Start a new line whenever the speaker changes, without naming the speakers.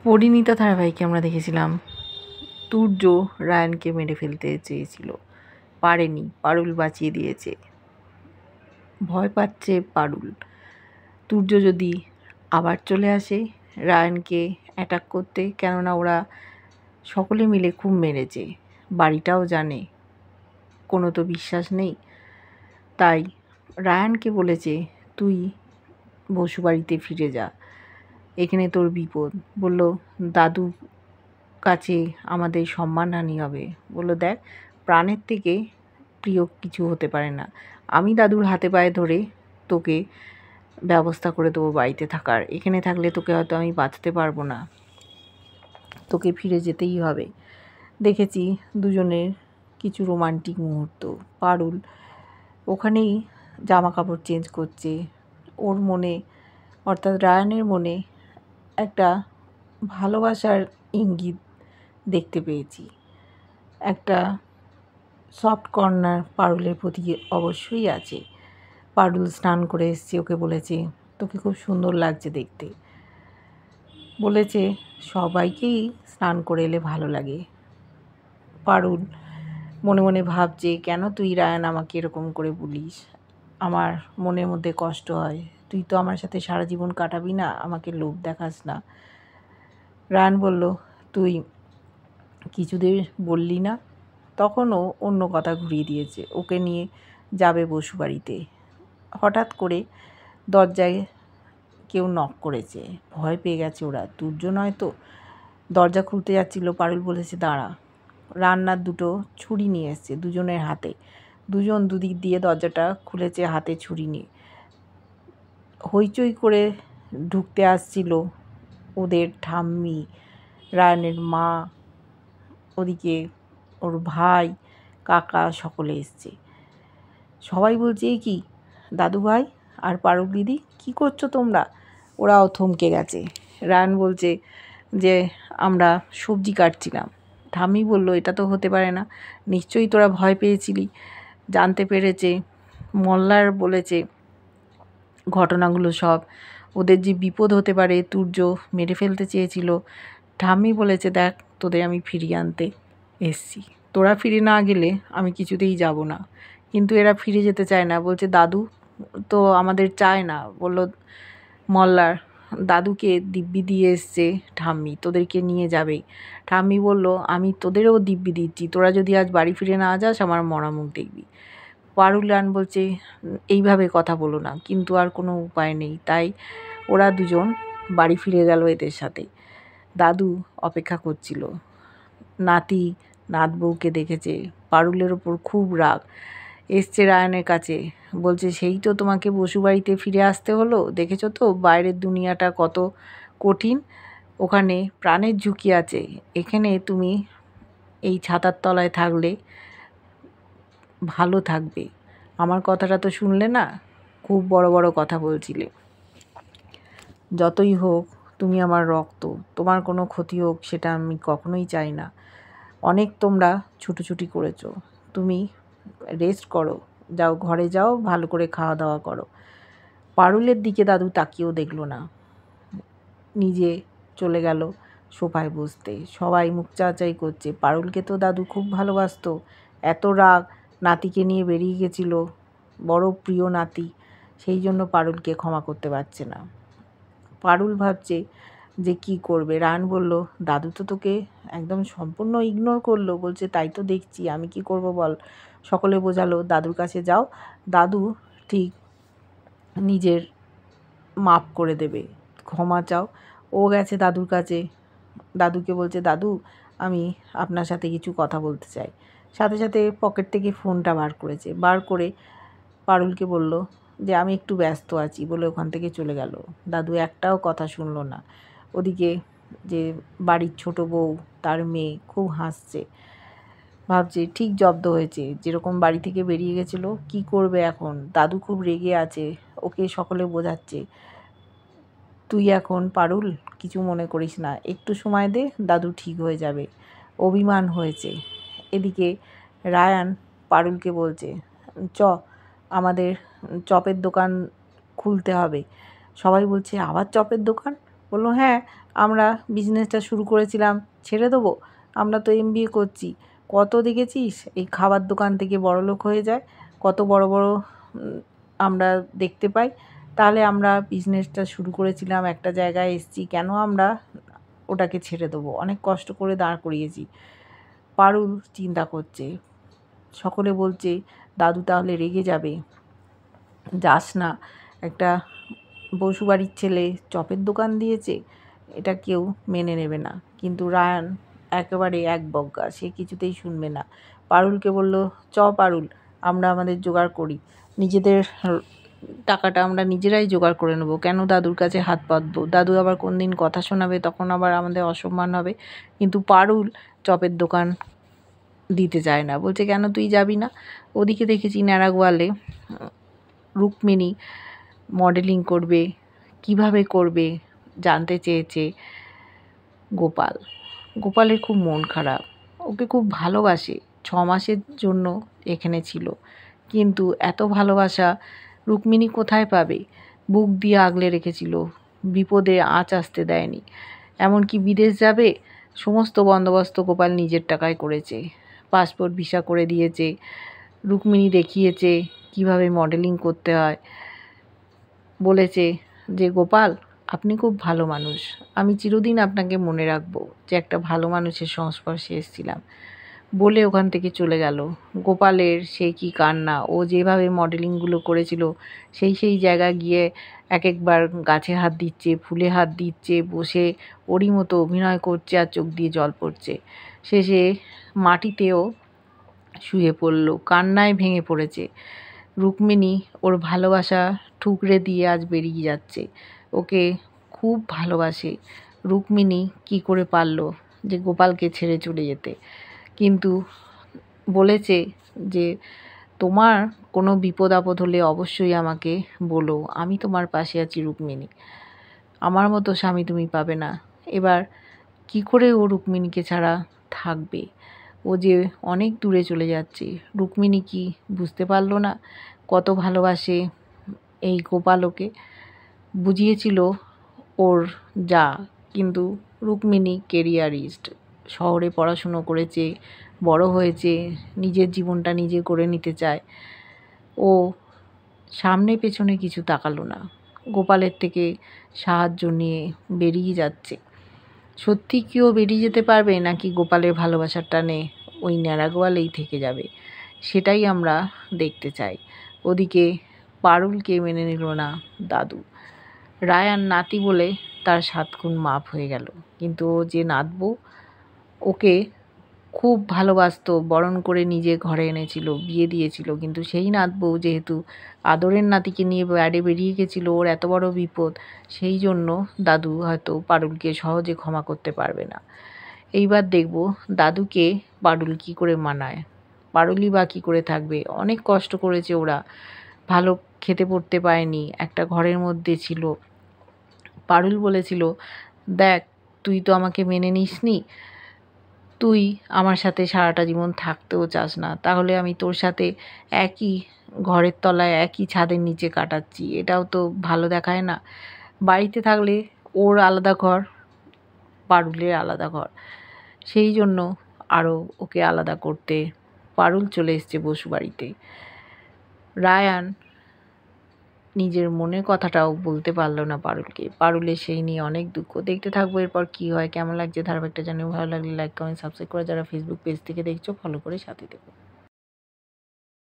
পরিণীতা ধারাবাহিকে আমরা দেখেছিলাম তুর্য রায়ানকে মেরে ফেলতে চেয়েছিল, পারেনি, পারুল বাঁচিয়ে দিয়েছে। ভয় পাচ্ছে পারুল, তুর্য যদি আবার চলে আসে রায়ানকে অ্যাটাক করতে, কেননা ওরা সকলে মিলে খুব মেরেছে, বাড়িটাও জানে, কোনো তো বিশ্বাস নেই। তাই রায়ানকে বলেছে তুই বসুবাড়িতে ফিরে যা, এখানে তোর বিপদ। বলল দাদু কাছে আমাদের সম্মানহানি হবে। বলল দেখ, প্রাণের থেকে প্রিয় কিছু হতে পারে না। আমি দাদুর হাতে পায়ে ধরে তোকে ব্যবস্থা করে দেবো বাড়িতে থাকার, এখানে থাকলে তোকে হয়তো আমি বাঁচতে পারবো না, তোকে ফিরে যেতেই হবে। দেখেছি দুজনের কিছু রোমান্টিক মুহূর্ত। পারুল ওখানেই জামা কাপড় চেঞ্জ করছে, ওর মনে অর্থাৎ রায়ানের মনে একটা ভালোবাসার ইঙ্গিত দেখতে পেয়েছি। একটা সফট কর্নার পারুলের প্রতি অবশ্যই আছে। পারুল স্নান করে এসছে, ওকে বলেছে তোকে খুব সুন্দর লাগছে দেখতে। বলেছে সবাইকেই স্নান করে এলে ভালো লাগে। পারুল মনে মনে ভাবছে কেন তুই রায়ান আমাকে এরকম করে বলিস, আমার মনের মধ্যে কষ্ট হয়, তুই তো আমার সাথে সারা জীবন কাটাবি না, আমাকে লোভ দেখাস না। রায়ান বলল তুই কিছুদের বললি না, তখনও অন্য কথা ঘুরিয়ে দিয়েছে, ওকে নিয়ে যাবে বসুবাড়িতে। হঠাৎ করে দরজায় কেউ নক করেছে, ভয় পেয়ে গেছে ওরা, তুর্য নয় তো। দরজা খুলতে যাচ্ছিল, পারুল বলেছে দাঁড়া। রান্নার দুটো ছুরি নিয়ে এসছে দুজনের হাতে, দুজন দুদিক দিয়ে দরজাটা খুলেছে হাতে ছুরি নিয়ে। হইচই করে ঢুকতে আসছিল ওদের ঠাম্মি, রায়ানের মা, ওদিকে ওর ভাই, কাকা, সকলে এসছে। সবাই বলছে এই কি দাদু ভাই আর পারুল দিদি, কী করছো তোমরা? ওরাও থমকে গেছে। রায়ান বলছে যে আমরা সবজি কাটছিলাম। ঠাম্মি বলল এটা তো হতে পারে না, নিশ্চয়ই তোরা ভয় পেয়েছিলি। জানতে পেরেছে মল্লার বলেছে ঘটনাগুলো সব, ওদের যে বিপদ হতে পারে, তুর্য মেরে ফেলতে চেয়েছিল। ঠাম্মি বলেছে দেখ তোদের আমি ফিরিয়ে আনতে এসছি, তোরা ফিরে না গেলে আমি কিছুতেই যাব না। কিন্তু এরা ফিরে যেতে চায় না, বলছে দাদু তো আমাদের চায় না। বলল মল্লার দাদুকে দিব্যি দিয়ে এসছে ঠাম্মি, তোদেরকে নিয়ে যাবে। ঠাম্মি বলল আমি তোদেরও দিব্যি দিচ্ছি, তোরা যদি আজ বাড়ি ফিরে না যাস আমার মরা মুখ দেখবি। পারুল রান বলছে এইভাবে কথা বলো না, কিন্তু আর কোনো উপায় নেই। তাই ওরা দুজন বাড়ি ফিরে গেল এদের সাথে। দাদু অপেক্ষা করছিল, নাতি নাত বউকে দেখেছে, পারুলের ওপর খুব রাগ। এসছে রায়ানের কাছে, বলছে সেই তো তোমাকে বসুবাড়িতে ফিরে আসতে হলো, দেখেছো তো বাইরের দুনিয়াটা কত কঠিন, ওখানে প্রাণের ঝুঁকি আছে, এখানে তুমি এই ছাতার তলায় থাকলে ভালো থাকবে। আমার কথাটা তো শুনলে না, খুব বড় বড় কথা বলছিলে। যতই হোক তুমি আমার রক্ত, তোমার কোনো ক্ষতি হোক সেটা আমি কখনোই চাই না। অনেক তোমরা ছুটোছুটি করেছো, তুমি রেস্ট করো, যাও ঘরে যাও, ভালো করে খাওয়া দাওয়া করো। পারুলের দিকে দাদু তাকিয়েও দেখলো না, নিজে চলে গেল সোফায় বসতে। সবাই মুখ চাচাই করছে, পারুলকে তো দাদু খুব ভালোবাসতো, এত রাগ, নাতিকে নিয়ে বেরিয়ে গেছিল, বড় প্রিয় নাতি, সেই জন্য পারুলকে ক্ষমা করতে পারছে না। পারুল ভাবছে যে কি করবে। রায়ান বলল দাদু তো তোকে একদম সম্পূর্ণ ইগনোর করলো। বলছে তাই তো দেখছি, আমি কি করব বল। সকলে বোঝালো দাদুর কাছে যাও, দাদু ঠিক নিজের মাপ করে দেবে, ক্ষমা চাও। ও গেছে দাদুর কাছে, দাদুকে বলছে দাদু আমি আপনার সাথে কিছু কথা বলতে চাই। সাথে সাথে পকেট থেকে ফোনটা বার করেছে, বার করে পারুলকে বলল যে আমি একটু ব্যস্ত আছি বলে ওখান থেকে চলে গেল। দাদু একটাও কথা শুনলো না। ওদিকে যে বাড়ির ছোট বউ, তার মেয়ে খুব হাসছে, ভাবছে ঠিক জব্দ হয়েছে, যেরকম বাড়ি থেকে বেরিয়ে গেছিলো, কি করবে এখন। দাদু খুব রেগে আছে, ওকে সকলে বোঝাচ্ছে তুই এখন পারুল কিছু মনে করিস না, একটু সময় দে, দাদু ঠিক হয়ে যাবে, অভিমান হয়েছে। এদিকে রায়ান পারুলকে বলছে চ আমাদের চপের দোকান খুলতে হবে। সবাই বলছে আবার চপের দোকান? বললো হ্যাঁ, আমরা বিজনেসটা শুরু করেছিলাম ছেড়ে দেবো? আমরা তো MBA করছি। কত দেখেছিস এই খাবার দোকান থেকে বড়লোক হয়ে যায়, কত বড় বড় আমরা দেখতে পাই। তাহলে আমরা বিজনেসটা শুরু করেছিলাম, একটা জায়গায় এসেছি, কেন আমরা ওটাকে ছেড়ে দেবো? অনেক কষ্ট করে দাঁড় করিয়েছি। পারুল চিন্তা করছে। সকলে বলছে দাদু তাহলে রেগে যাবে, যাস না, একটা বসুবাড়ির ছেলে চপের দোকান দিয়েছে, এটা কেউ মেনে নেবে না। কিন্তু রায়ান একেবারে একবজ্ঞা, সে কিছুতেই শুনবে না। পারুলকে বলল, পারুল, আমরা আমাদের জোগাড় করি, নিজেদের টাকাটা আমরা নিজেরাই জোগাড় করে নেবো, কেন দাদুর কাছে হাত পাতবো? দাদু আবার কোন দিন কথা শোনাবে, তখন আবার আমাদের অসম্মান হবে। কিন্তু পারুল চপের দোকান দিতে চায় না, বলছে কেন তুই যাবি না? ওদিকে দেখেছি ন্যাড়াগোয়ালে রুক্মিণী মডেলিং করবে, কিভাবে করবে জানতে চেয়েছে গোপাল। গোপালের খুব মন খারাপ, ওকে খুব ভালোবাসে, 6 মাসের জন্য এখানে ছিল, কিন্তু এত ভালোবাসা রুক্মিণী কোথায় পাবে? বুক দিয়ে আগলে রেখেছিল, বিপদে আঁচ আসতে দেয়নি। এমনকি বিদেশ যাবে সমস্ত বন্দোবস্ত গোপাল নিজের টাকায় করেছে, পাসপোর্ট ভিসা করে দিয়েছে, রুক্মিণী দেখিয়েছে কিভাবে মডেলিং করতে হয়। বলেছে যে গোপাল, আপনি খুব ভালো মানুষ, আমি চিরদিন আপনাকে মনে রাখবো যে একটা ভালো মানুষের সংস্পর্শে এসেছিলাম। বলে ওখান থেকে চলে গেল। গোপালের সে কি কান্না! ও যেভাবে মডেলিংগুলো করেছিল, সেই জায়গায় গিয়ে এক একবার গাছে হাত দিচ্ছে, ফুলে হাত দিচ্ছে, বসে ওরই মতো অভিনয় করছে আর চোখ দিয়ে জল পড়ছে। শেষে মাটিতেও শুয়ে পড়ল, কান্নায় ভেঙে পড়েছে। রুক্মিণী ওর ভালোবাসা ঠুকরে দিয়ে আজ বেরিয়ে যাচ্ছে, ওকে খুব ভালোবাসে। রুক্মিণী কি করে পারল যে গোপালকে ছেড়ে চলে যেতে? কিন্তু বলেছে যে তোমার কোনো বিপদ আপদ হলে অবশ্যই আমাকে বলো, আমি তোমার পাশে আছি রুক্মিণী, আমার মতো স্বামী তুমি পাবে না। এবার কি করে ও রুক্মিণীকে ছাড়া থাকবে? ও যে অনেক দূরে চলে যাচ্ছে। রুক্মিণী কি বুঝতে পারল না কত ভালোবাসে এই গোপাল ওকে? বুঝিয়েছিল ওর যা, কিন্তু রুক্মিণী কেরিয়ারিস্ট, শহরে পড়াশুনো করেছে, বড় হয়েছে, নিজের জীবনটা নিজে করে নিতে চায়। ও সামনে পেছনে কিছু তাকালো না, গোপালের থেকে সাহায্য নিয়ে বেরিয়ে যাচ্ছে। সত্যি কি ও বেরিয়ে যেতে পারবে, নাকি গোপালের ভালোবাসার টানে ওই ন্যাড়াগোয়ালেই থেকে যাবে? সেটাই আমরা দেখতে চাই। ওদিকে পারুলকে মেনে নিল না দাদু। রায়ান নাতি বলে তার 7 গুণ মাপ হয়ে গেল, কিন্তু ও যে নাতবউ, ওকে খুব ভালোবাসতো, বরণ করে নিজে ঘরে এনেছিল, বিয়ে দিয়েছিল। কিন্তু সেই নাতবউ যেহেতু আদরের নাতিকে নিয়ে বাইরে বেরিয়ে গেছিল, ওর এত বড় বিপদ, সেই জন্য দাদু হয়তো পারুলকে সহজে ক্ষমা করতে পারবে না। এইবার দেখব দাদুকে পারুল কী করে মানায়। পারুলই বা কী করে থাকবে? অনেক কষ্ট করেছে ওরা, ভালো খেতে পড়তে পায়নি, একটা ঘরের মধ্যে ছিল। পারুল বলেছিল, দেখ তুই তো আমাকে মেনে নিসনি, তুই আমার সাথে সারাটা জীবন থাকতেও চাস না, তাহলে আমি তোর সাথে একই ঘরের তলায় একই ছাদের নিচে কাটাচ্ছি, এটাও তো ভালো দেখায় না। বাড়িতে থাকলে ওর আলাদা ঘর, পারুলের আলাদা ঘর, সেই জন্য আরও ওকে আলাদা করতে পারুল চলে এসছে বসুবাড়িতে। রায়ান নিজের মনের কথাটাও বলতে পারল না পারুলকে। পারুলের সেই নিয়ে অনেক দুঃখ। দেখতে থাকবো এরপর কী হয়, কেমন লাগছে ধারাবাহিকটা জানিও। ভালো লাগলে লাইক, কমেন্ট, সাবস্ক্রাইব করে যারা ফেসবুক পেজ থেকে দেখছো ফলো করে সাথে থেকো।